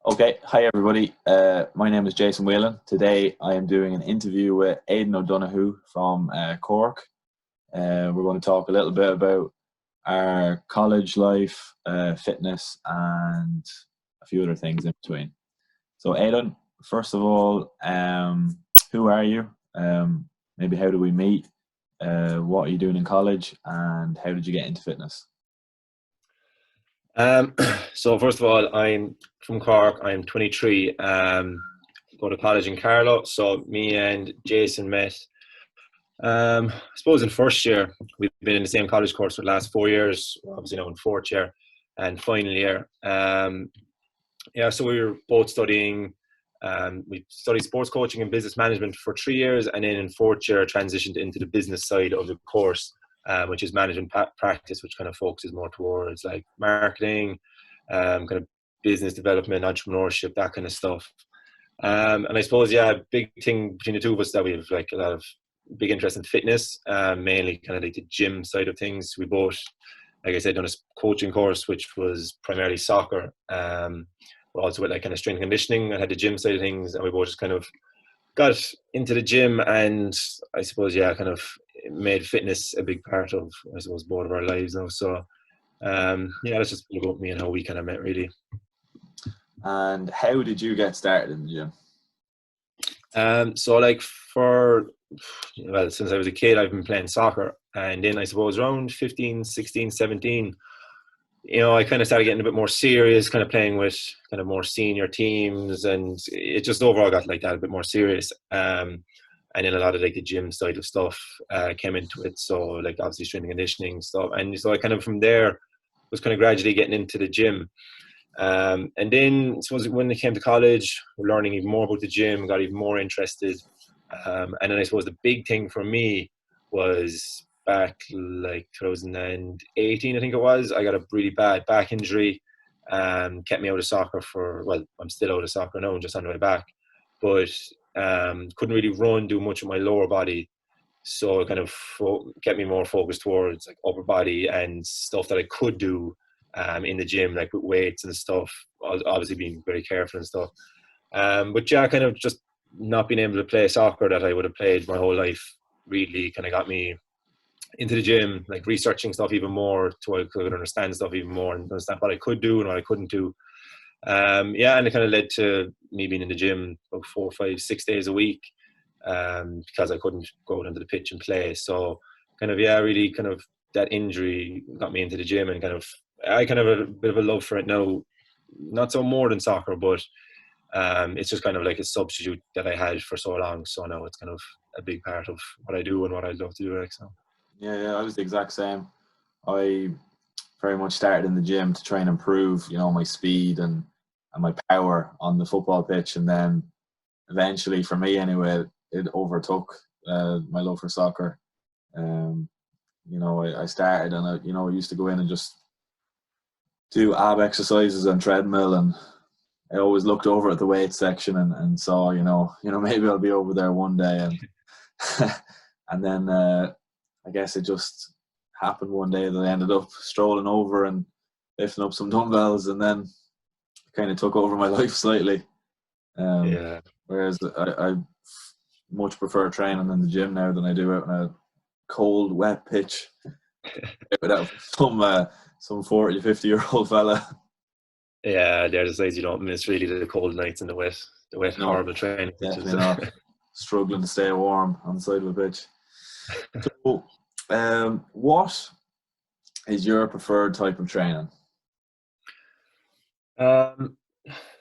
Okay, hi everybody. My name is Jason Whelan. Today I am doing an interview with Aiden O'Donoghue from Cork. We're going to talk a little bit about our college life, fitness, and a few other things in between. So, Aiden, first of all, who are you? Maybe how do we meet? What are you doing in college? And how did you get into fitness? Um, so first of all, I'm from Cork. I'm 23. Go to college in Carlow. So me and Jason met. I suppose in first year. We've been in the same college course for the last 4 years. We're obviously now in fourth year and final year. Yeah, so we were both studying. We studied sports coaching and business management for 3 years, and then in fourth year transitioned into the business side of the course, which is management practice, which kind of focuses more towards like marketing, kind of business development, entrepreneurship, that kind of stuff. And I suppose, yeah, a big thing between the two of us that we have like a lot of big interest in fitness, mainly kind of like the gym side of things. We both, like I said, done a coaching course, which was primarily soccer. But also with like kind of strength and conditioning. I had the gym side of things, and we both just kind of got into the gym, and I suppose, yeah, kind of made fitness a big part of, I suppose, both of our lives now. So yeah, that's just about me and how we kind of met, really. And how did you get started in the gym? So like since I was a kid, I've been playing soccer, and then I suppose around 15, 16, 17, I kind of started getting a bit more serious, kind of playing with kind of more senior teams, and it just overall got like that, a bit more serious. And then a lot of like the gym side of stuff came into it. So like obviously strength and conditioning stuff. And so I kind of from there was kind of gradually getting into the gym. And then I suppose when it came to college, learning even more about the gym, got even more interested. And then I suppose the big thing for me was back like 2018, I think it was. I got a really bad back injury, kept me out of soccer well, I'm still out of soccer now, I'm just on my back, but couldn't really run, do much of my lower body. So it kind of kept me more focused towards like upper body and stuff that I could do in the gym, like with weights and stuff, obviously being very careful and stuff. But yeah, kind of just not being able to play soccer that I would have played my whole life really kind of got me into the gym, like researching stuff even more so I could understand stuff even more and understand what I could do and what I couldn't do. Yeah, and it kind of led to me being in the gym about 4, 5, 6 days a week because I couldn't go down to the pitch and play. So kind of, yeah, really kind of that injury got me into the gym, and kind of I kind of have a bit of a love for it now, not so more than soccer, but it's just kind of like a substitute that I had for so long. So now it's kind of a big part of what I do and what I love to do. Like, so. Yeah, I was the exact same. I very much started in the gym to try and improve, my speed and my power on the football pitch. And then eventually, for me anyway, it overtook my love for soccer. I started and I used to go in and just do ab exercises on treadmill, and I always looked over at the weight section and saw, maybe I'll be over there one day. And and then I guess it just happened one day that I ended up strolling over and lifting up some dumbbells, and then it kind of took over my life slightly. Yeah. Whereas I much prefer training in the gym now than I do out on a cold, wet pitch without some 40, 50-year-old fella. Yeah, they're the sides you don't miss, really, the cold nights and the wet No, horrible training. definitely not. Struggling to stay warm on the side of a pitch. So, what is your preferred type of training?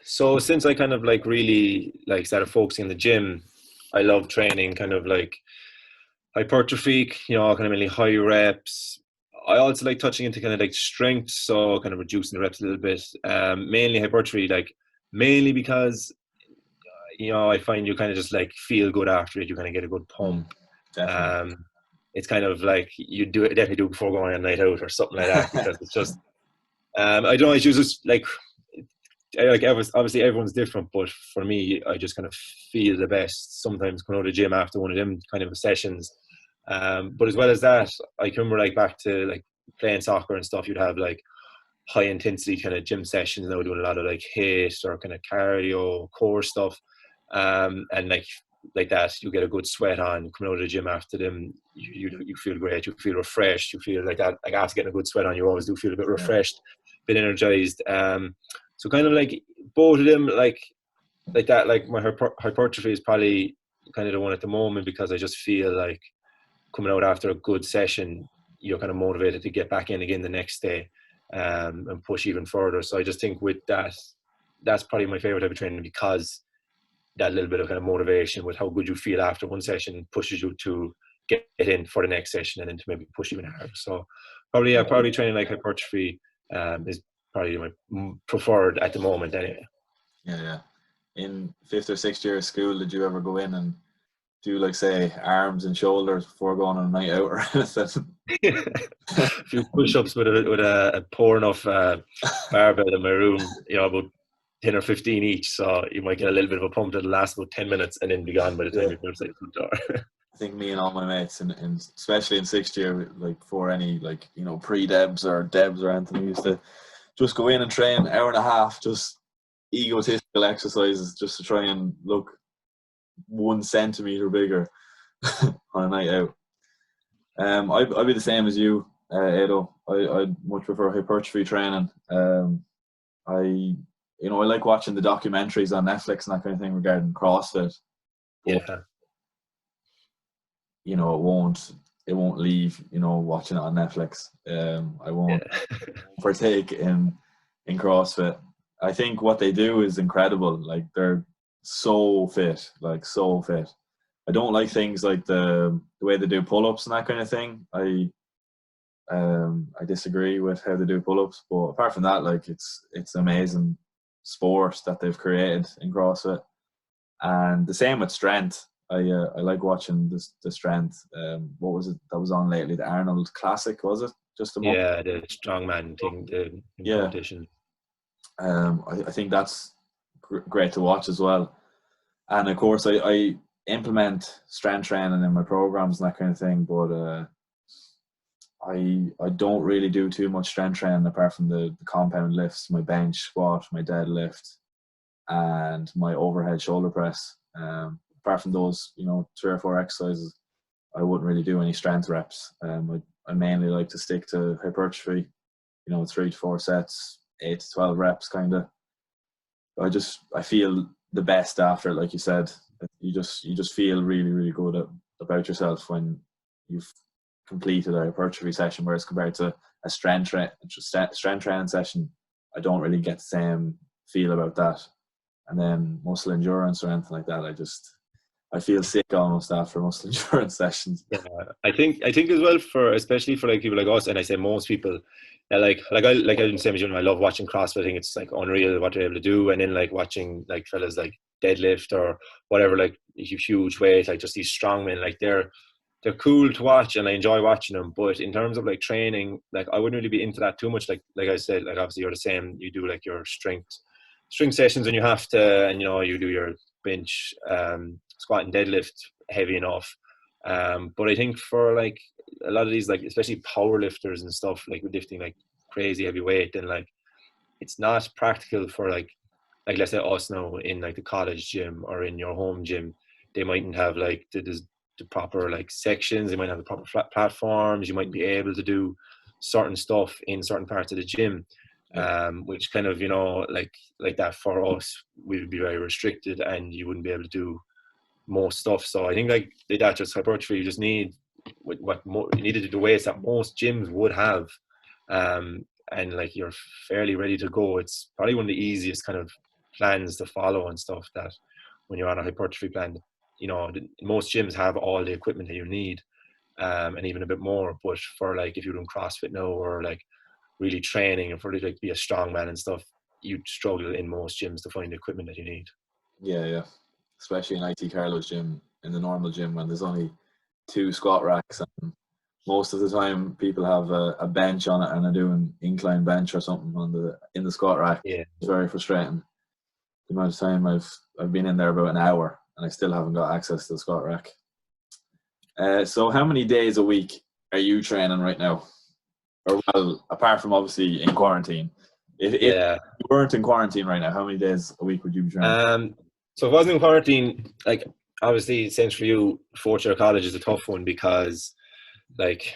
So since I kind of like really like started focusing on the gym, I love training kind of like hypertrophy, kind of mainly high reps. I also like touching into kind of like strength, so kind of reducing the reps a little bit. Mainly hypertrophy, like mainly because I find you kind of just like feel good after it. You kind of get a good pump. Definitely. It's kind of like you definitely do before going on a night out or something like that, because it's just I don't know. It's just like obviously everyone's different, but for me, I just kind of feel the best sometimes going to the gym after one of them kind of sessions. But as well as that, I can remember like back to like playing soccer and stuff. You'd have like high intensity kind of gym sessions now, doing a lot of like HIIT or kind of cardio core stuff, and like that, you get a good sweat on coming out of the gym after them. You feel great, you feel refreshed, you feel like that, like after getting a good sweat on, you always do feel a bit refreshed, a bit energized. So kind of like both of them, like that, like my hypertrophy is probably kind of the one at the moment, because I just feel like coming out after a good session, you're kind of motivated to get back in again the next day, and push even further. So I just think with that, that's probably my favorite type of training, because that little bit of kind of motivation with how good you feel after one session pushes you to get in for the next session, and then to maybe push even harder. So probably training like hypertrophy is probably my preferred at the moment anyway. Yeah. In 5th or 6th year of school, did you ever go in and do, like, say, arms and shoulders before going on a night out or anything? A few push-ups with a poor enough barbell in my room, about 10 or 15 each, so you might get a little bit of a pump that'll last about 10 minutes and then be gone by the time you're outside the door. I think me and all my mates, and especially in 6th year, like before any, like, pre-debs or debs or anything, we used to just go in and train an hour and a half, just egotistical exercises, just to try and look 1 centimeter bigger on a night out. I'd be the same as you, Edo. I'd much prefer hypertrophy training. I like watching the documentaries on Netflix and that kind of thing regarding CrossFit. But, it won't leave, watching it on Netflix. I won't partake in CrossFit. I think what they do is incredible. Like, they're so fit, I don't like things like the way they do pull-ups and that kind of thing. I disagree with how they do pull-ups, but apart from that, like, it's amazing sport that they've created in CrossFit. And the same with strength. I like watching the strength. What was it that was on lately? The Arnold Classic, was it? Just a moment? Yeah, the strongman thing, the competition. I think that's great to watch as well. And of course, I implement strength training in my programs and that kind of thing, but I don't really do too much strength training apart from the compound lifts, my bench, squat, my deadlift, and my overhead shoulder press. Apart from those, 3 or 4 exercises, I wouldn't really do any strength reps. I mainly like to stick to hypertrophy, 3 to 4 sets, 8 to 12 reps, kind of. I feel the best after it, like you said. You just feel really, really good about yourself when you've completed a hypertrophy session, whereas compared to a strength training session, I don't really get the same feel about that. And then muscle endurance or anything like that, I feel sick almost after muscle endurance sessions. Yeah, I think as well, especially for like people like us, and I say most people, like I didn't say, I love watching CrossFit. I think it's like unreal what they're able to do, and then like watching like fellas like deadlift or whatever, like huge weight, like just these strongmen, like they're cool to watch and I enjoy watching them. But in terms of like training, like I wouldn't really be into that too much. Like I said, like obviously you're the same. You do like your strength sessions when you have to, and you do your bench, squat and deadlift heavy enough. But I think for like a lot of these, like especially power lifters and stuff, like lifting like crazy heavy weight, and like it's not practical for like let's say us now in like the college gym or in your home gym. They mightn't have like the proper like sections. They might have the proper flat platforms. You might be able to do certain stuff in certain parts of the gym, which kind of like that for us, we would be very restricted, and you wouldn't be able to do most stuff. So I think like that just hypertrophy, you just need you needed to do weights that most gyms would have, and like you're fairly ready to go. It's probably one of the easiest kind of plans to follow and stuff, that when you're on a hypertrophy plan, most gyms have all the equipment that you need, and even a bit more. But for like if you're doing CrossFit now, or like really training and for really like be a strong man and stuff, you'd struggle in most gyms to find the equipment that you need. Yeah. Especially in IT Carlo's gym, in the normal gym, when there's only 2 squat racks, and most of the time people have a bench on it and are doing incline bench or something in the squat rack. Yeah, it's very frustrating. The amount of time I've been in there about an hour and I still haven't got access to the squat rack. So how many days a week are you training right now? Or well, apart from obviously in quarantine. If Yeah. you weren't in quarantine right now, how many days a week would you be training? So if I was in quarantine, like obviously, same for you, fourth year of college is a tough one because, like,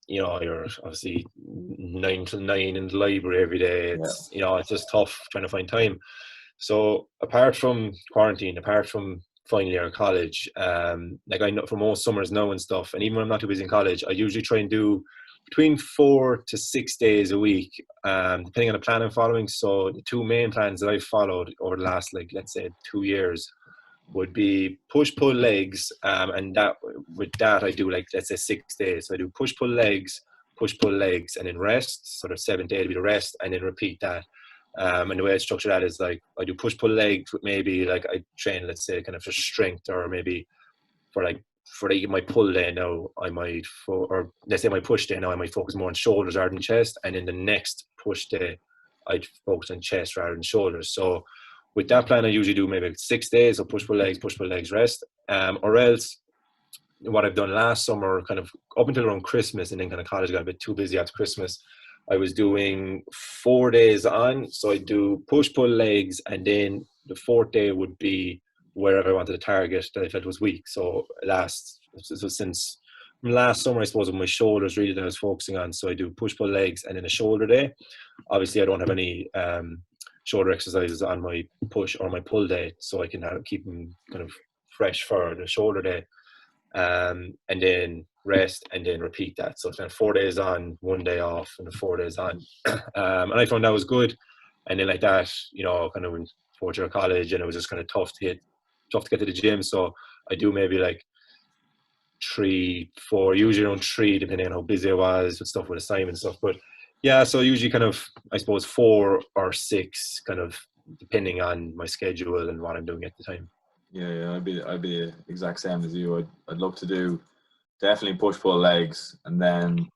you know, you're obviously 9 to 9 in the library every day. Yeah. It's, you know, it's just tough trying to find time. So apart from quarantine, apart from final year of college, like I know for most summers now and stuff, and even when I'm not too busy in college, I usually try and do between 4 to 6 days a week, depending on the plan I'm following. So the two main plans that I've followed over the last, like, let's say 2 years would be push pull legs, and that with that I do, like, let's say 6 days. So I do push pull legs, and then rest. Sort of 7th day to be the rest, and then repeat that. And the way I structure that is like I do push pull legs with maybe like I train, let's say, kind of for strength, or maybe for my pull day now I might or let's say my push day now I might focus more on shoulders rather than chest, and in the next push day I'd focus on chest rather than shoulders. So with that plan I usually do maybe 6 days of push pull legs, rest, or else what I've done last summer, kind of up until around Christmas, and then kind of college got a bit too busy after Christmas, I was doing 4 days on. So I do push pull legs, and then the fourth day would be wherever I wanted to target that I felt was weak. So since last summer, I suppose, with my shoulders really that I was focusing on. So I do push pull legs and then a shoulder day. Obviously I don't have any shoulder exercises on my push or my pull day, so I can keep them kind of fresh for the shoulder day. And then rest, and then repeat that. So it's kind of 4 days on, 1 day off, and 4 days on. And I found that was good. And then like that, you know, kind of in fourth year of college, and it was just kind of tough to get to the gym. So I do maybe like 3, 4, usually around 3, depending on how busy I was with stuff with assignments and stuff. But yeah, so usually kind of, I suppose, 4 or 6, kind of depending on my schedule and what I'm doing at the time. Yeah, I'd be the exact same as you. I'd look to do definitely push pull legs, and then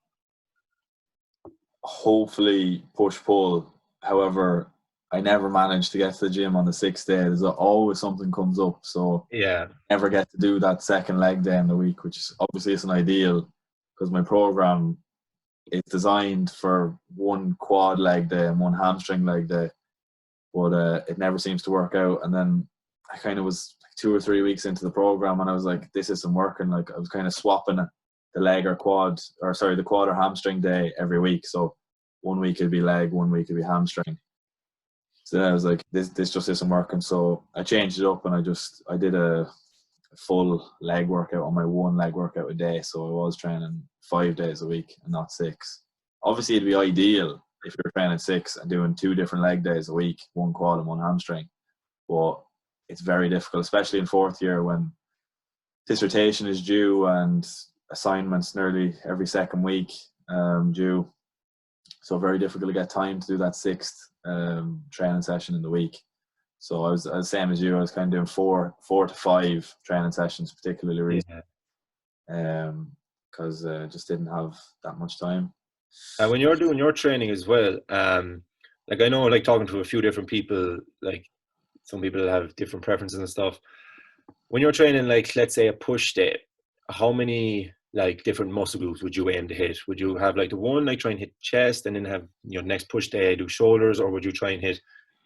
hopefully push pull. However, I never managed to get to the gym on the 6th day. There's always something comes up, so Yeah, never get to do that second leg day in the week, which is obviously isn't ideal because my program is designed for one quad leg day and one hamstring leg day, but it never seems to work out. And then I kind of was like 2 or 3 weeks into the program, and I was like, this isn't working. Like I was kind of swapping the quad or hamstring day every week. So 1 week it'd be leg, 1 week it'd be hamstring. So then I was like, this just isn't working. So I changed it up, and I did a full leg workout on my one leg workout a day. So I was training 5 days a week and not 6. Obviously it'd be ideal if you're training 6 and doing 2 different leg days a week, one quad and one hamstring. But it's very difficult, especially in fourth year when dissertation is due and assignments nearly every second week due. So very difficult to get time to do that 6th training session in the week. So I was the same as you. I was kind of doing 4 to 5 training sessions, particularly recently, because just didn't have that much time. And when you're doing your training as well, like I know, like talking to a few different people, like some people have different preferences and stuff. When you're training, like let's say a push day, how many like different muscle groups would you aim to hit? Would you have like the one like try and hit chest, and then have next push day do shoulders, or would you try and hit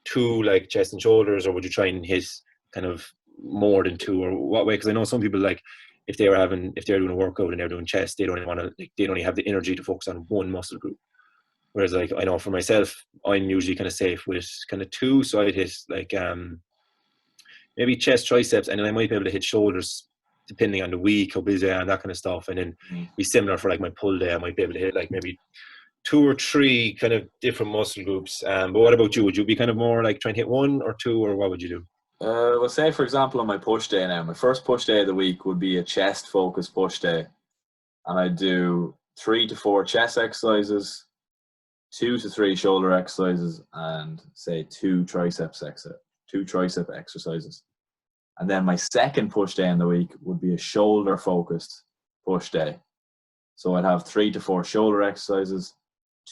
2 like chest and shoulders, or would you try and hit kind of more than 2, or what way? Because I know some people, like if they're doing a workout and they're doing chest, they don't only have the energy to focus on one muscle group. Whereas like I know for myself, I'm usually kind of safe with kind of 2, so I'd hit like maybe chest, triceps, and then I might be able to hit shoulders depending on the week, how busy I am, that kind of stuff. And then be similar for like my pull day, I might be able to hit like maybe 2 or 3 kind of different muscle groups. But what about you? Would you be kind of more like trying to hit 1 or 2, or what would you do? Well, say for example on my push day now, my first push day of the week would be a chest focused push day, and I do 3 to 4 chest exercises, 2 to 3 shoulder exercises, and say 2 tricep exercises. And then my second push day in the week would be a shoulder focused push day. So I'd have 3 to 4 shoulder exercises,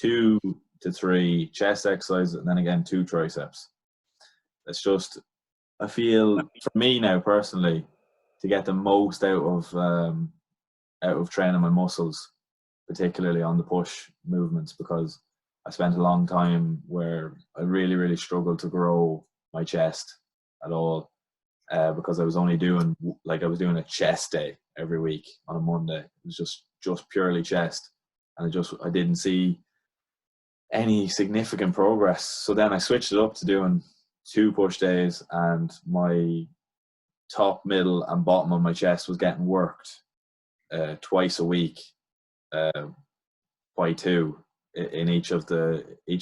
2 to 3 chest exercises, and then again 2 triceps. It's just, I feel for me now personally, to get the most out of training my muscles, particularly on the push movements, because I spent a long time where I really, really struggled to grow my chest at all, because I was only doing, like, I was doing a chest day every week on a Monday. It was just purely chest, and I didn't see any significant progress. So then I switched it up to doing 2 push days, and my top, middle, and bottom of my chest was getting worked twice a week, by 2 in each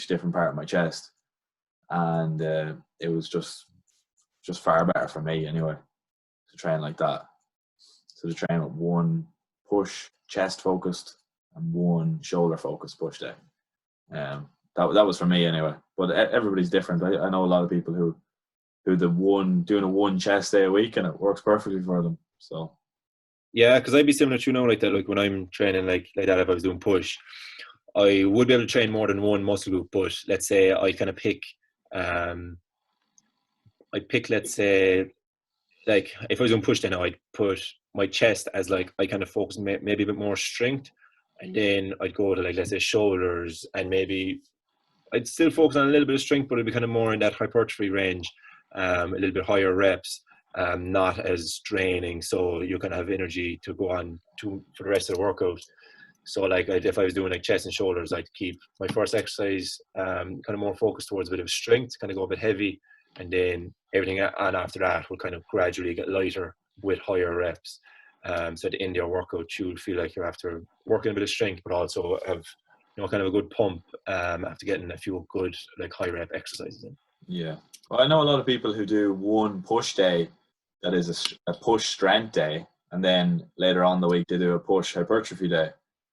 different part of my chest, and it was just far better for me anyway to train like that. So to train with 1 push chest focused and 1 shoulder focused push day. That was for me anyway. But everybody's different. I know a lot of people who doing a 1 chest day a week, and it works perfectly for them. So Yeah, because I'd be similar to like that. Like when I'm training like that, if I was doing push, I would be able to train more than 1 muscle group. But let's say I kind of pick, let's say, like if I was doing push, then I'd put my chest as like I kind of focus maybe a bit more strength, and then I'd go to like, let's say, shoulders, and maybe I'd still focus on a little bit of strength, but it'd be kind of more in that hypertrophy range, a little bit higher reps, not as draining, so you can have energy to go on for the rest of the workout. So like if I was doing like chest and shoulders, I'd keep my first exercise kind of more focused towards a bit of strength, kind of go a bit heavy, and then everything on after that will kind of gradually get lighter with higher reps. So at the end of your workout, you'll feel like you're after working a bit of strength, but also have kind of a good pump after getting a few good like high rep exercises in. Yeah, well, I know a lot of people who do 1 push day that is a push strength day, and then later on the week they do a push hypertrophy day,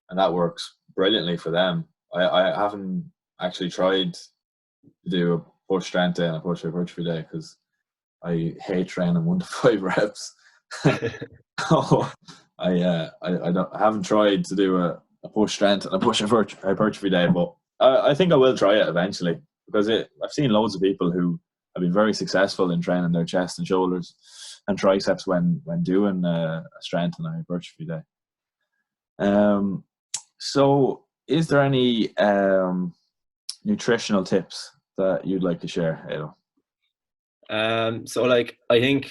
and that works brilliantly for them. I haven't actually tried to do a push strength day and a push hypertrophy day because I hate training 1 to 5 reps. I haven't tried to do a push strength and a push hypertrophy day, but I think I will try it eventually, because I've seen loads of people who have been very successful in training their chest and shoulders and triceps when doing a strength and a hypertrophy day. So is there any nutritional tips that you'd like to share, Aiden? So like I think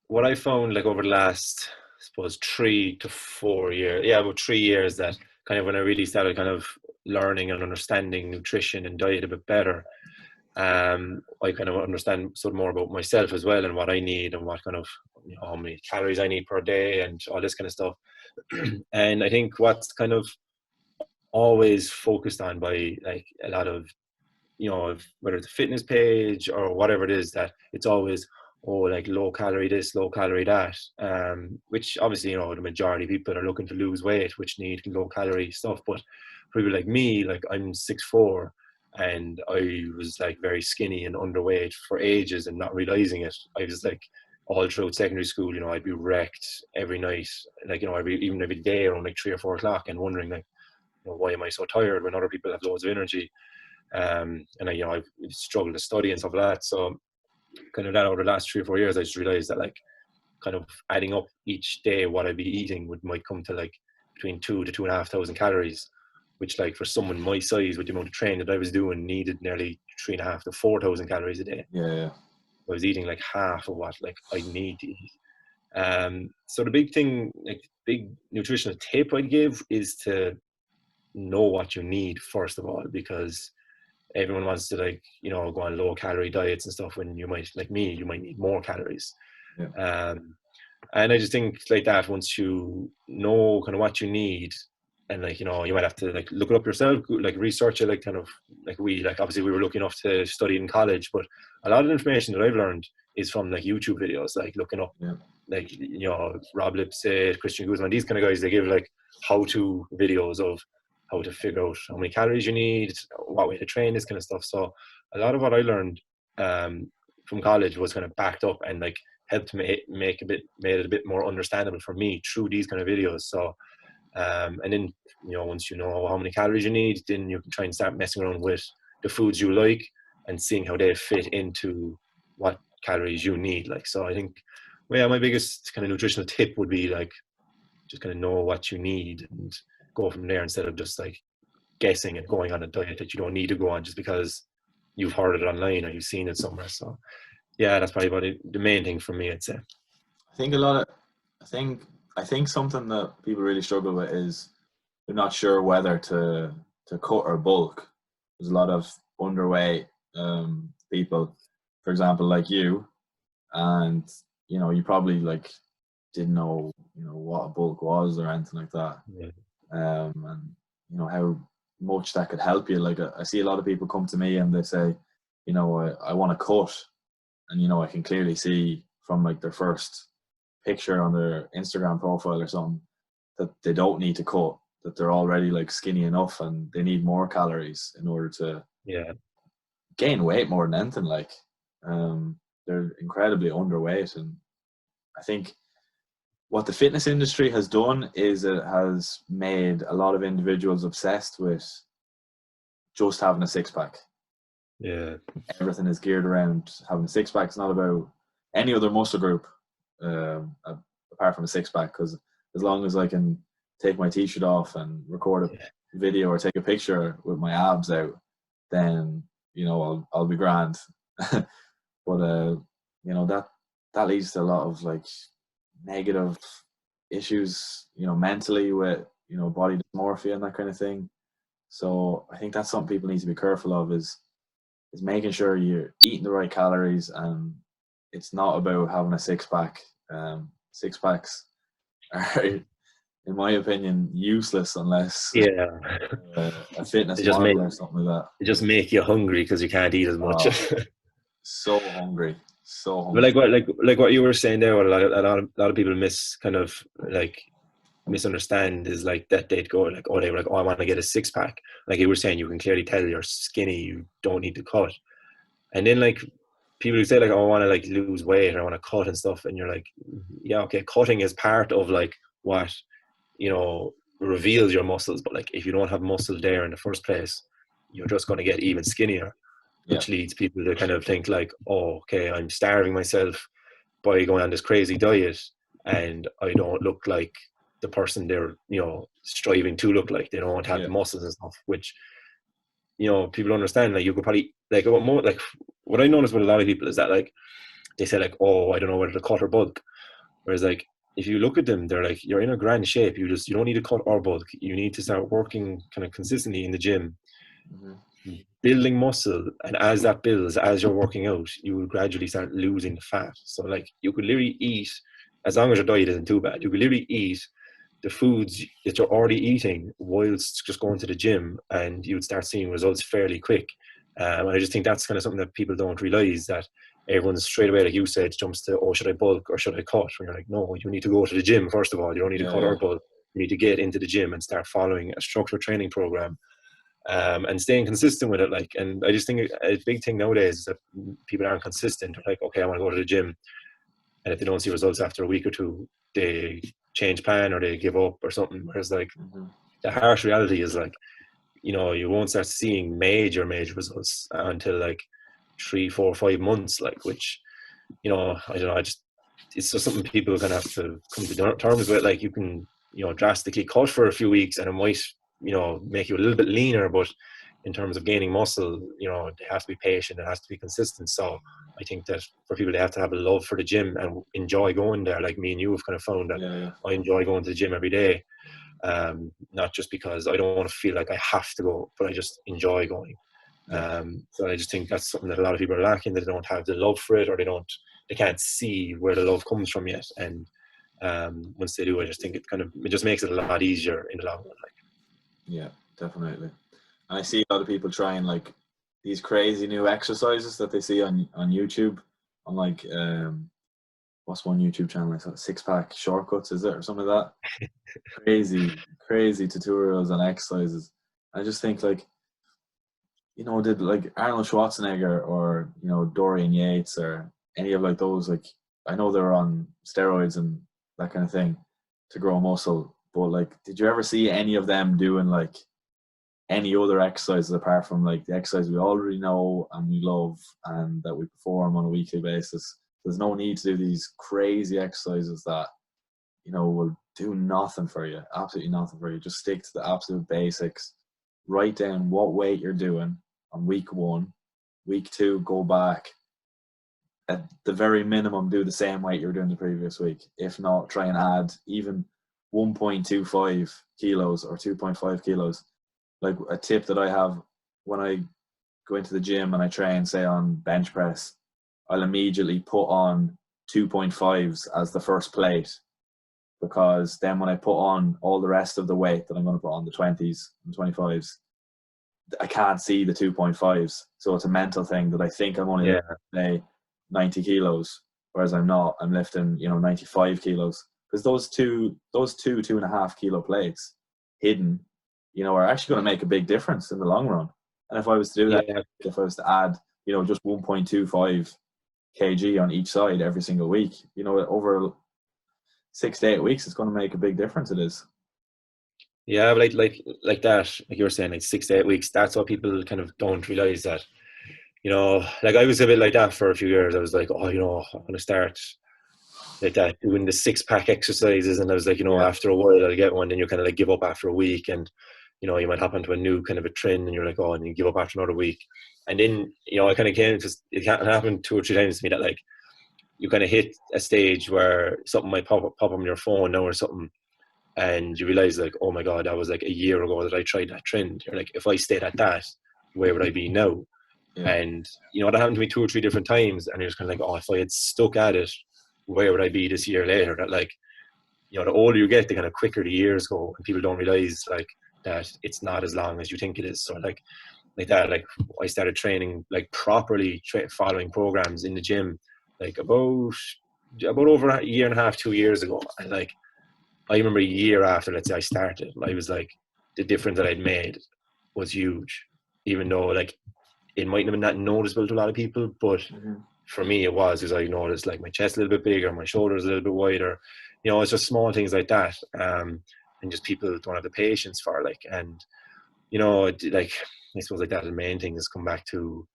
what I found like over the last, I suppose, 3 to 4 years, about 3 years, that kind of when I really started kind of learning and understanding nutrition and diet a bit better, I kind of understand sort of more about myself as well, and what I need, and what kind of how many calories I need per day, and all this kind of stuff. And I think what's kind of always focused on by like a lot of whether it's a fitness page or whatever it is, that it's always like low calorie this, low calorie that, which obviously the majority of people are looking to lose weight, which need low calorie stuff. But for people like me, like I'm 6'4", and I was like very skinny and underweight for ages and not realizing it. I was like all throughout secondary school, I'd be wrecked every night, like even every day around like 3 or 4 o'clock, and wondering like, why am I so tired when other people have loads of energy? And I struggled to study and stuff like that. So kind of that over the last 3 or 4 years, I just realized that like kind of adding up each day what I'd be eating might come to like between 2,000 to 2,500 calories, which like for someone my size with the amount of training that I was doing needed nearly 3,500 to 4,000 calories a day. Yeah. I was eating like half of what like I need to eat. So the big thing, like big nutritional tip I'd give, is to know what you need first of all, because everyone wants to like go on low calorie diets and stuff, when you might, like me, you might need more calories. Yeah. And I just think like that, once you know kind of what you need, and like you might have to like look it up yourself, like research it, like kind of like obviously we were lucky enough to study in college, but a lot of the information that I've learned is from like YouTube videos, like looking up like Rob Lipsett, Christian Guzman, these kind of guys. They give like how-to videos of how to figure out how many calories you need, what way to train, this kind of stuff. So a lot of what I learned from college was kind of backed up and like helped made it a bit more understandable for me through these kind of videos. So and then once you know how many calories you need, then you can try and start messing around with the foods you like and seeing how they fit into what calories you need. Like, so I think my biggest kind of nutritional tip would be like just kind of know what you need and go from there instead of just like guessing and going on a diet that you don't need to go on just because you've heard it online or you've seen it somewhere. So yeah, that's probably about the main thing for me, I'd say. I think something that people really struggle with is they're not sure whether to cut or bulk. There's a lot of underweight people, for example, like you, and you probably like didn't know what a bulk was or anything like that. Yeah. And how much that could help you. Like I see a lot of people come to me and they say, I want to cut, and I can clearly see from like their first picture on their Instagram profile or something that they don't need to cut, that they're already like skinny enough and they need more calories in order to gain weight more than anything. Like they're incredibly underweight, and I think what the fitness industry has done is it has made a lot of individuals obsessed with just having a six-pack. Yeah. Everything is geared around having a six-pack. It's not about any other muscle group apart from a six-pack, because as long as I can take my t-shirt off and record a video or take a picture with my abs out, then I'll be grand. But that leads to a lot of like negative issues, mentally, with body dysmorphia and that kind of thing. So I think that's something people need to be careful of, is making sure you're eating the right calories, and it's not about having a six-pack. Six-packs are, in my opinion, useless unless a fitness model or something like that. They just make you hungry because you can't eat as much. So hungry. But like what you were saying there, what a lot of people misunderstand is like that they'd go like, they were like, I want to get a six-pack. Like you were saying, you can clearly tell you're skinny, you don't need to cut. And then like people who say like, I want to like lose weight or I want to cut and stuff, and you're like, yeah, okay, cutting is part of like what reveals your muscles, but like if you don't have muscle there in the first place, you're just going to get even skinnier, which leads people to kind of think like, oh, okay, I'm starving myself by going on this crazy diet and I don't look like the person they're striving to look like. They don't have the muscles and stuff, which people understand. Like you could probably like what I notice with a lot of people is that like they say like, oh, I don't know whether to cut or bulk, whereas like if you look at them, they're like, you're in a grand shape, you don't need to cut or bulk. You need to start working kind of consistently in the gym, building muscle, and as that builds, as you're working out, you will gradually start losing the fat. So like you could literally eat, as long as your diet isn't too bad, you could literally eat the foods that you're already eating whilst just going to the gym, and you would start seeing results fairly quick. And I just think that's kind of something that people don't realize, that everyone's straight away, like you said, jumps to, oh, should I bulk or should I cut? And you're like, no, you need to go to the gym first of all. You don't need to cut or bulk. You need to get into the gym and start following a structured training program, and staying consistent with it. Like, and I just think a big thing nowadays is that people aren't consistent. They're like, okay, I want to go to the gym, and if they don't see results after a week or two, they change plan or they give up or something. Whereas like the harsh reality is like, you won't start seeing major results until like 3, 4, 5 months, like, which I don't know, it's just something people are gonna have to come to terms with. Like you can drastically cut for a few weeks and it might make you a little bit leaner, but in terms of gaining muscle, they have to be patient, it has to be consistent. So I think that for people, they have to have a love for the gym and enjoy going there. Like me and you have kind of found that I enjoy going to the gym every day, not just because I don't want to feel like I have to go, but I just enjoy going. So I just think that's something that a lot of people are lacking, that they don't have the love for it, or they can't see where the love comes from yet. And once they do, I just think it just makes it a lot easier in the long run. Like. Yeah, definitely. And I see a lot of people trying like these crazy new exercises that they see on YouTube, on like what's one YouTube channel? I saw Six-Pack Shortcuts, is it, or something like that? crazy tutorials and exercises. I just think like, did like Arnold Schwarzenegger or Dorian Yates or any of like those, like I know they're on steroids and that kind of thing to grow muscle, but like did you ever see any of them doing like any other exercises apart from like the exercise we already know and we love and that we perform on a weekly basis? There's no need to do these crazy exercises that will do nothing for you, absolutely nothing for you. Just stick to the absolute basics. Write down what weight you're doing on week 1. Week 2, go back. At the very minimum, do the same weight you were doing the previous week. If not, try and add even 1.25 kilos or 2.5 kilos. Like a tip that I have when I go into the gym and I train, say on bench press, I'll immediately put on 2.5s as the first plate, because then when I put on all the rest of the weight that I'm going to put on, the 20s and 25s, I can't see the 2.5s. So it's a mental thing that I think I'm only lifting 90 kilos, whereas I'm not. I'm lifting, 95 kilos. Because those 2.5 kilo plates hidden, are actually going to make a big difference in the long run. And if I was to do that, if I was to add, just 1.25 kg on each side every single week, over 6 to 8 weeks, it's going to make a big difference. It is. Yeah, but like that, like you were saying, like 6 to 8 weeks, that's what people kind of don't realize, that, like I was a bit like that for a few years. I was like, I'm going to start like that, doing the 6-pack exercises. And I was like, after a while I'll get one, and you kind of like give up after a week, and, you might happen to a new kind of a trend, and you're like, and you give up after another week. And then, I kind of came, because it happened 2 or 3 times to me, that like you kind of hit a stage where something might pop up on your phone now or something, and you realize like, oh my God, that was like a year ago that I tried that trend. You're like, if I stayed at that, where would I be now? Yeah. And, that happened to me 2 or 3 different times, and you're just kind of like, if I had stuck at it, where would I be this year later? That like, the older you get, the kind of quicker the years go, and people don't realize like that it's not as long as you think it is. So like that, like I started training like properly, following programs in the gym, like about over a year and a half, 2 years ago. And like, I remember a year after, let's say, I started, I was like, the difference that I'd made was huge, even though like it mightn't have been that noticeable to a lot of people, but for me it was, because I noticed like my chest a little bit bigger, my shoulders a little bit wider. It's just small things like that, and just people don't have the patience for, like, and like I suppose like that, the main thing is come back to,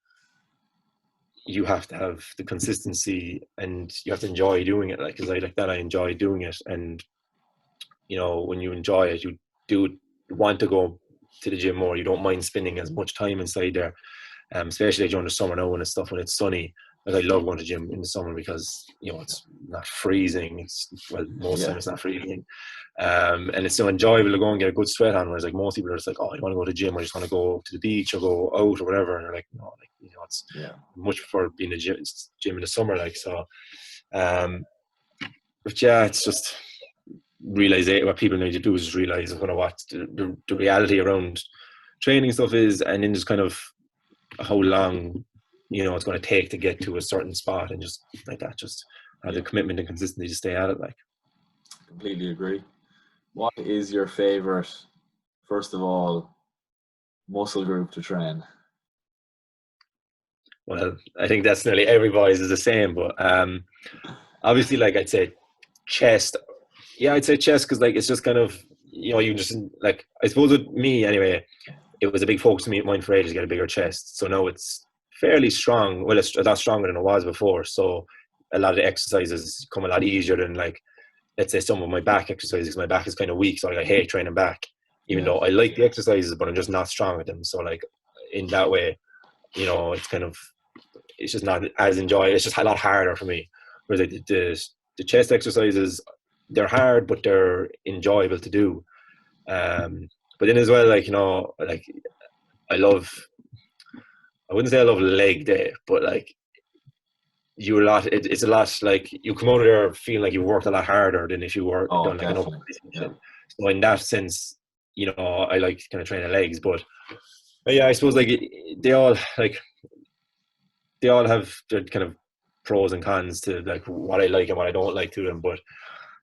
you have to have the consistency, and you have to enjoy doing it. Like, because I enjoy doing it, and when you enjoy it, you do want to go to the gym more. You don't mind spending as much time inside there, especially during the summer now when it's sunny. Like, I love going to the gym in the summer because it's not freezing. Most time it's not freezing, and it's so enjoyable to go and get a good sweat on. Whereas like most people are just like, I don't want to go to the gym. I just want to go to the beach or go out or whatever. And they're like, no, like it's much prefer being in the gym in the summer. Like, so, but yeah, it's just realize what people need to do is realize what the reality around training stuff is, and then just kind of how long it's going to take to get to a certain spot, and just like that, just have the commitment and consistency to stay at it. Like, completely agree. What is your favorite, first of all, muscle group to train? Well, I think that's nearly everybody's is the same, but obviously, like, I'd say chest. Yeah, I'd say chest, because like it's just kind of, you just, like, I suppose with me anyway, it was a big focus of mine for ages to get a bigger chest. So now it's fairly strong. Well, it's a lot stronger than it was before. So a lot of the exercises come a lot easier than, like, let's say some of my back exercises. My back is kind of weak, so like, I hate training back, even though I like the exercises, but I'm just not strong at them. So like, in that way, it's kind of, it's just not as enjoyable. It's just a lot harder for me. Whereas like the chest exercises, they're hard, but they're enjoyable to do. But then as well, like, like, I wouldn't say I love leg day, but like, it's a lot, like, you come out of there feeling like you worked a lot harder than if you were done like an session. So in that sense, I like kind of training legs, but yeah, I suppose like they all have their kind of pros and cons to like what I like and what I don't like to them. But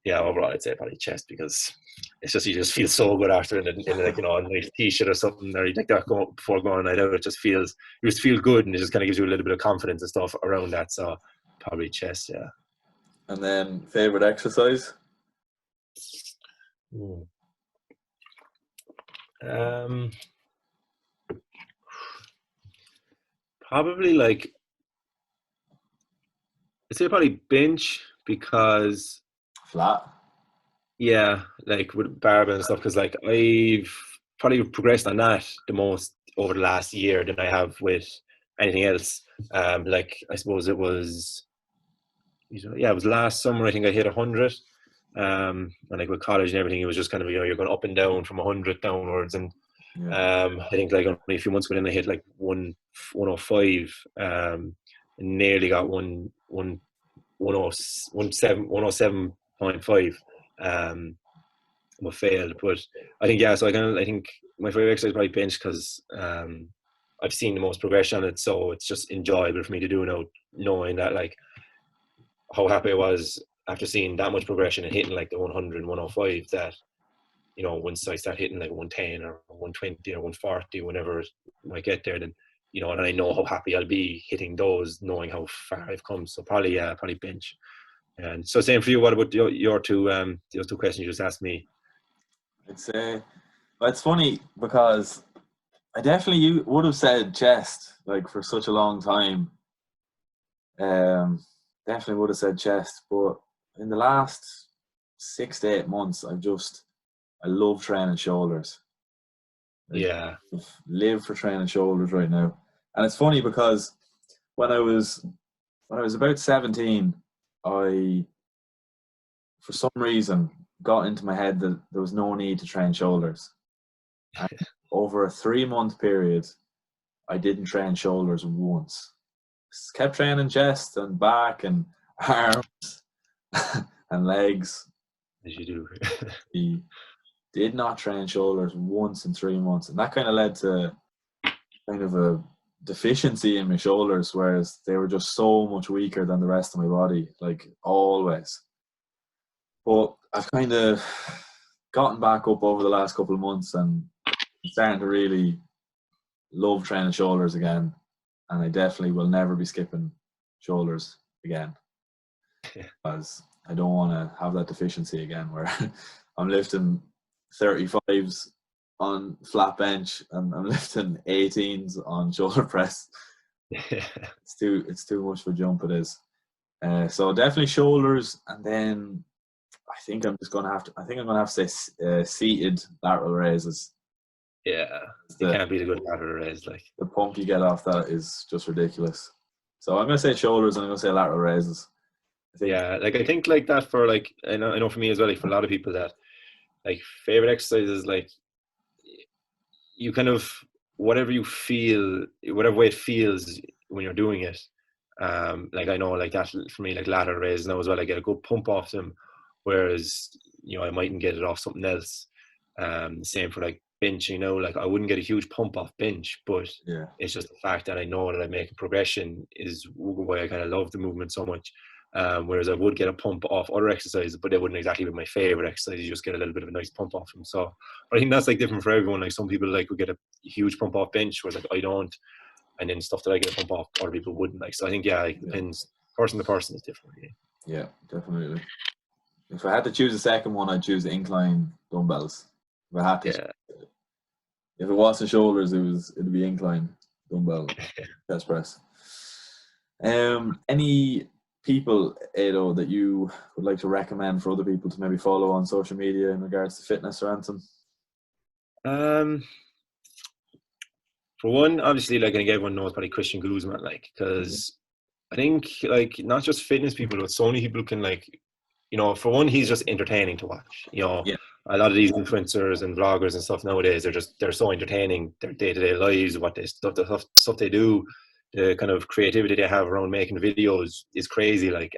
yeah, overall I'd say probably chest, because it's just, you just feel so good after in like, a nice t-shirt or something, or like that before going out. It just you just feel good, and it just kind of gives you a little bit of confidence and stuff around that. So probably chest, yeah. And then favorite exercise? Probably like, I'd say probably bench, because flat. Yeah, like with barbell and stuff, because like I've probably progressed on that the most over the last year than I have with anything else. Like I suppose it was, yeah, it was last summer. I think I hit 100. And like with college and everything, it was just kind of, you're going up and down from 100 downwards. And Yeah. I think like only a few months ago, then I hit like 105. And nearly got 107.5. But failed. But I think, yeah, so I think my favorite exercise is probably bench, because I've seen the most progression on it, so it's just enjoyable for me to do now, knowing that like how happy I was after seeing that much progression and hitting like the 100 and 105, that once I start hitting like 110 or 120 or 140, whenever I might get there, then and I know how happy I'll be hitting those, knowing how far I've come. So probably, yeah, probably bench. And so same for you. What about your two those two questions you just asked me? I'd say, well, it's funny because I definitely would have said chest like for such a long time. Definitely would have said chest, but in the last 6 to 8 months, I love training shoulders. Like, Yeah. live for training shoulders right now, and it's funny because when I was about 17, I for some reason got into my head that there was no need to train shoulders. And over a 3-month period, I didn't train shoulders once. Kept training chest and back and arms and legs. As you do. He did not train shoulders once in 3 months, and that kind of led to kind of a deficiency in my shoulders, whereas they were just so much weaker than the rest of my body, like always. But I've kind of gotten back up over the last couple of months, and I'm starting to really love training shoulders again, and I definitely will never be skipping shoulders again, because I don't want to have that deficiency again where I'm lifting 35s on flat bench and I'm lifting 18s on shoulder press. It's too much for jump, it is. So definitely shoulders, and then I think I'm going to say seated lateral raises. Yeah, it can't be the good lateral raise. Like the pump you get off that is just ridiculous. So I'm going to say shoulders and I'm going to say lateral raises. I think like that for like, I know for me as well, like for a lot of people, that like favorite exercises, like you kind of, whatever you feel, whatever way it feels when you're doing it. Like I know like that for me, like lateral raises now as well, I get a good pump off them, whereas I mightn't get it off something else. Same for like bench, like I wouldn't get a huge pump off bench, but yeah, it's just the fact that I know that I make a progression is why I kind of love the movement so much. Whereas I would get a pump off other exercises, but they wouldn't exactly be my favorite exercise. You just get a little bit of a nice pump off them. So I think that's like different for everyone. Like some people like would get a huge pump off bench, whereas like I don't, and then stuff that I get a pump off, other people wouldn't. Like, so I think, yeah, it depends. Person to person is different. Yeah, definitely. If I had to choose a second one, I'd choose incline dumbbells. If I had to, if it wasn't shoulders, it'd be incline dumbbell chest press. Any people, Ado, that you would like to recommend for other people to maybe follow on social media in regards to fitness or anything? For one, obviously, like I think everyone knows probably Christian Guzman, like, because I think like not just fitness people, but so many people can like, for one, he's just entertaining to watch. A lot of these influencers and vloggers and stuff nowadays, they're so entertaining. Their day-to-day lives, the stuff they do, the kind of creativity they have around making videos is crazy. Like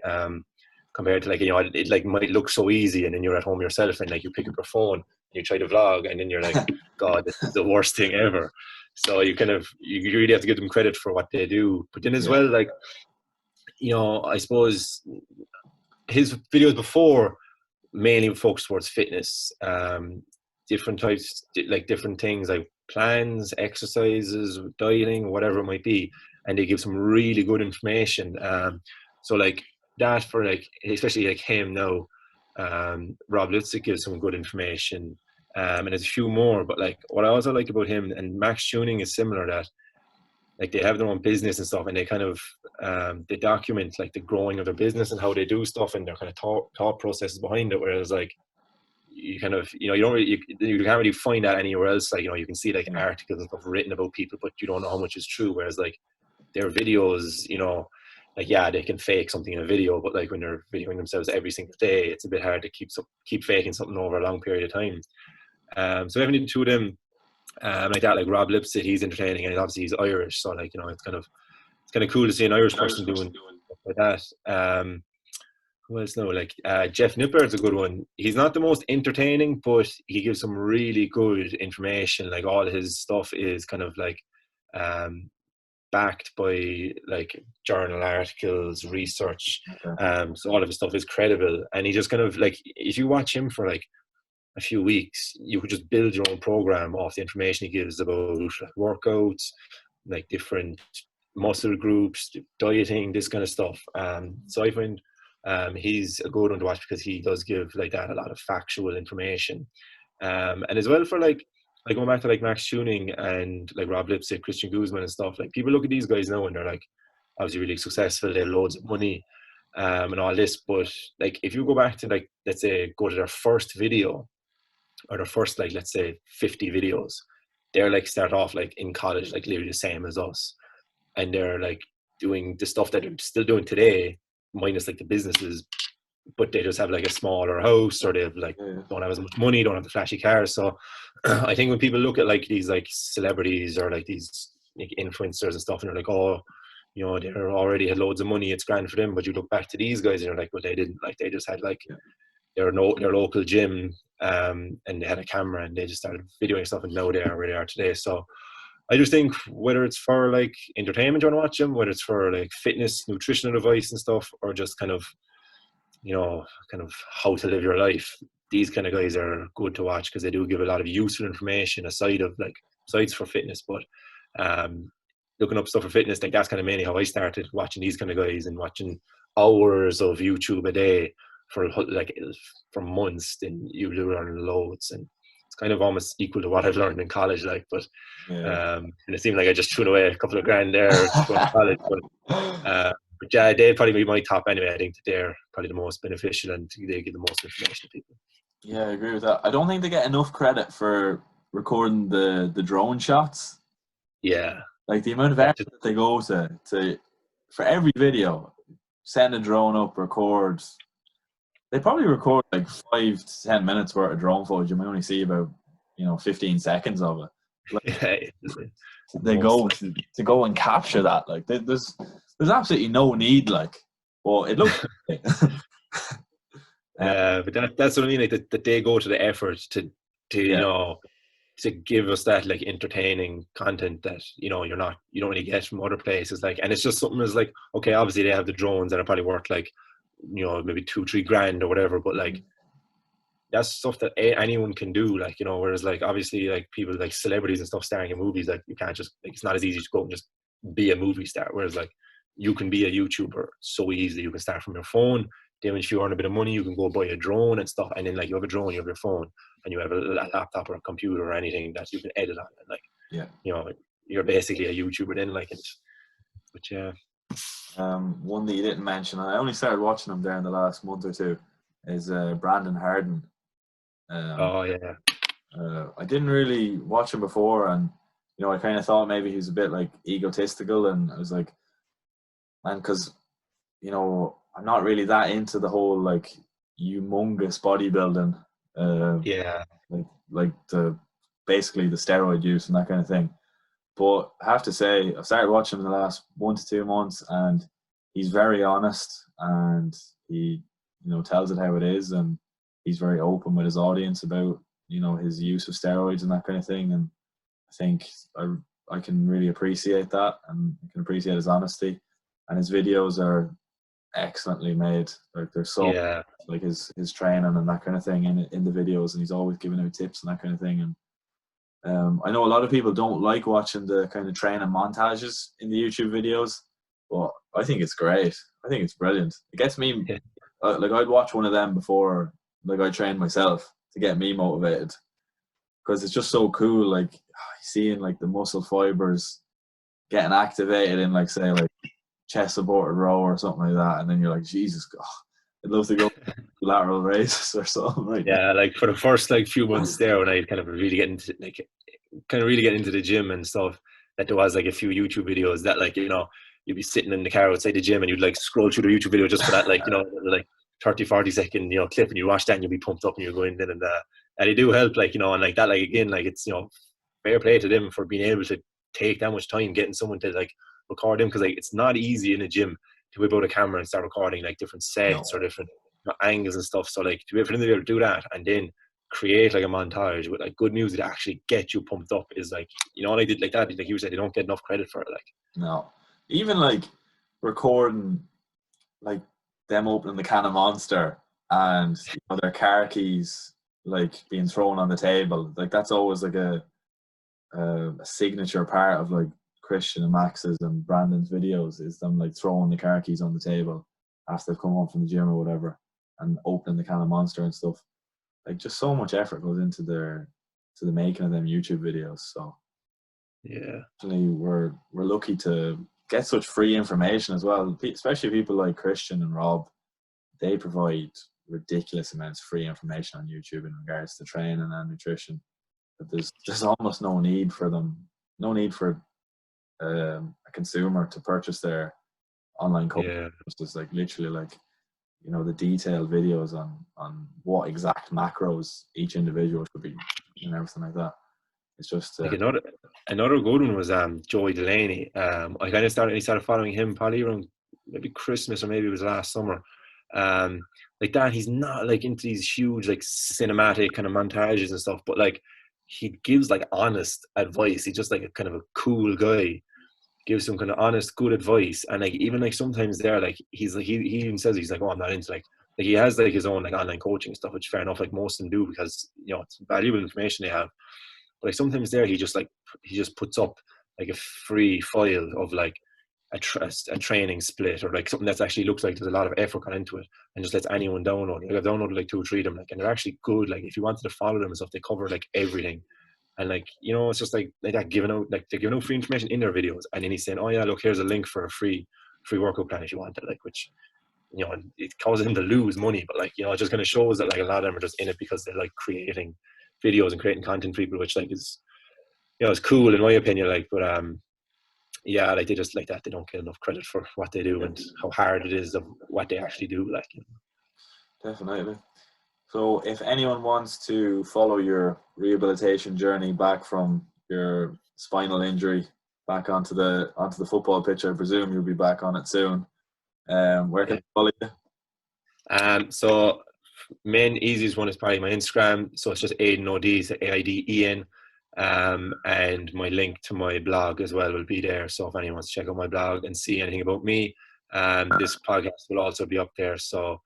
compared to like, it like might look so easy, and then you're at home yourself and like you pick up your phone and you try to vlog, and then you're like, God, this is the worst thing ever. So you really have to give them credit for what they do. But then as well, like, I suppose his videos before mainly focused towards fitness, different types, like different things like plans, exercises, dieting, whatever it might be, and they give some really good information. So like that for like, especially like him now, Rob Lutzik gives some good information, and there's a few more. But like what I also like about him and Max Tuning is similar, that like they have their own business and stuff, and they kind of they document like the growing of their business and how they do stuff and their kind of thought processes behind it. Whereas like you kind of, you don't really, you can't really find that anywhere else. Like, you can see like articles and stuff written about people, but you don't know how much is true. Whereas like their videos, like, yeah, they can fake something in a video, but like when they're videoing themselves every single day, it's a bit hard to keep faking something over a long period of time. So having the two of them, like that, like Rob Lipsett, he's entertaining, and obviously he's Irish, so like, it's kind of cool to see an Irish person doing stuff like that. Who else now? Like Jeff Nippard's a good one. He's not the most entertaining, but he gives some really good information. Like all his stuff is kind of like backed by like journal articles, research. So all of his stuff is credible, and he just kind of like, if you watch him for like a few weeks, you could just build your own program off the information he gives about like workouts, like different muscle groups, dieting, this kind of stuff. So I find he's a good one to watch because he does give like that a lot of factual information. And as well for like going back to like Max Tuning and like Rob Lipsett, Christian Guzman and stuff, like people look at these guys now and they're like obviously really successful, they have loads of money and all this, but like if you go back to like, let's say, go to their first video or their first like, let's say 50 videos, they're like start off like in college, like literally the same as us, and they're like doing the stuff that they're still doing today, minus like the businesses, but they just have like a smaller house, or they have like don't have as much money, don't have the flashy cars. So I think when people look at like these like celebrities or like these like influencers and stuff, and they're like, oh, they already had loads of money, it's grand for them, but you look back to these guys and you're like, well, they didn't. Like they just had like their local gym, and they had a camera and they just started videoing stuff, and now they are where they are today. So I just think whether it's for like entertainment you want to watch them, whether it's for like fitness, nutritional advice and stuff, or just kind of how to live your life, these kind of guys are good to watch because they do give a lot of useful information besides for fitness. But looking up stuff for fitness, like that's kind of mainly how I started watching these kind of guys, and watching hours of YouTube a day for months. Then you do learn loads, and it's kind of almost equal to what I've learned in college, like. But and it seemed like I just threw away a couple of grand there going to college, but yeah, they'd probably be my top anyway. I think that they're probably the most beneficial and they give the most information to people. Yeah, I agree with that. I don't think they get enough credit for recording the drone shots. Yeah. Like the amount of effort that they go to for every video, send a drone up, record. They probably record like 5 to 10 minutes worth of drone footage. You might only see about 15 seconds of it. Like, they go to go and capture that. Like there's absolutely no need. Like, well, it looks. But that's what I mean. Like that they go to the effort to to give us that like entertaining content that you don't really get from other places. Like, and it's just something that's like, okay, obviously they have the drones that are probably worth like maybe 2-3 grand or whatever, but like that's stuff that anyone can do. Like, whereas like obviously like people like celebrities and stuff starring in movies, like you can't just like, it's not as easy to go and just be a movie star. Whereas like you can be a YouTuber so easily. You can start from your phone. Then if you earn a bit of money, you can go buy a drone and stuff. And then like you have a drone, you have your phone, and you have a laptop or a computer or anything that you can edit on. And like, you're basically a YouTuber then. Like, but yeah. One that you didn't mention, I only started watching him there in the last month or two, is Brandon Hardin. Oh yeah. I didn't really watch him before, and I kind of thought maybe he was a bit like egotistical, and I was like, man, because I'm not really that into the whole like humongous bodybuilding. Like the basically the steroid use and that kind of thing. But I have to say, I've started watching him in the last 1 to 2 months, and he's very honest, and he tells it how it is, and he's very open with his audience about his use of steroids and that kind of thing. And I think I can really appreciate that, and I can appreciate his honesty, and his videos are excellently made. Like they're so like his training and that kind of thing in the videos, and he's always giving out tips and that kind of thing. And I know a lot of people don't like watching the kind of training montages in the YouTube videos, but I think it's great. I think it's brilliant. It gets me like I'd watch one of them before like I train myself to get me motivated, because it's just so cool. Like seeing like the muscle fibers getting activated in like say like chest supported row or something like that, and then you're like, Jesus God, I'd love to go lateral raises or something like that. Yeah, like for the first like few months there, when I kind of really get into the gym and stuff, that there was like a few YouTube videos that, like, you know, you'd be sitting in the car outside the gym and you'd like scroll through the YouTube video just for that, like, you know, like 30-40 second, you know, clip, and you watch that and you'll be pumped up and you're going in, and they do help, like, you know, and like that, like, again, like, it's, you know, fair play to them for being able to take that much time getting someone to like record them, because like it's not easy in a gym to whip out a camera and start recording like different sets or different, you know, angles and stuff. So like to be able to do that and then create like a montage with like good music that actually get you pumped up is like, you know, like like that, like you said, they don't get enough credit for it. Like, No, even like recording like them opening the can of Monster and, you know, their car keys like being thrown on the table, like that's always like a signature part of like Christian and Max's and Brandon's videos, is them like throwing the car keys on the table after they've come home from the gym or whatever and opening the can of Monster and stuff. Like, just so much effort goes into the making of them YouTube videos. So yeah, actually we're lucky to get such free information as well, especially people like Christian and Rob. They provide ridiculous amounts of free information on YouTube in regards to training and nutrition. But there's almost no need for a consumer to purchase their online course. yeah. It's just like literally like, you know, the detailed videos on what exact macros each individual should be and everything like that. It's just Like another good one was Joey Delaney. I kind of started following him probably around maybe Christmas, or maybe it was last summer. Like that, he's not like into these huge like cinematic kind of montages and stuff, but like he gives like honest advice. He's just like a kind of a cool guy, gives some kind of honest, good advice. And like even like sometimes there, like he's like he even says he's like, oh, I'm not into like he has like his own like online coaching stuff, which fair enough, like most of them do, because, you know, it's valuable information they have. But like sometimes there, he just puts up like a free file of like a training split, or like something that actually looks like there's a lot of effort gone into it, and just lets anyone download. Like I've downloaded like 2 or 3 of them, like, and they're actually good. Like if you wanted to follow them and stuff, they cover like everything. And like, you know, it's just like that, they're giving out free information in their videos, and then he's saying, oh yeah, look, here's a link for a free workout plan if you want it. Like, which, you know, it causes him to lose money, but like, you know, it just kind of shows that like a lot of them are just in it because they're like creating videos and creating content for people, which like is, you know, it's cool in my opinion. Like, but yeah, like they just like that, they don't get enough credit for what they do and how hard it is of what they actually do. Like, you know. definitely. So if anyone wants to follow your rehabilitation journey back from your spinal injury back onto the football pitch, I presume you'll be back on it soon. Where can they follow you? So main easiest one is probably my Instagram. So it's just Aiden O'D, so AIDEN. And my link to my blog as well will be there. So if anyone wants to check out my blog and see anything about me, this podcast will also be up there. So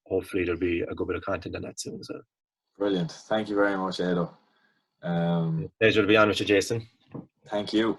hopefully there'll be a good bit of content on that soon as well. Brilliant. Thank you very much, Ado. Pleasure to be on with you, Jason. Thank you.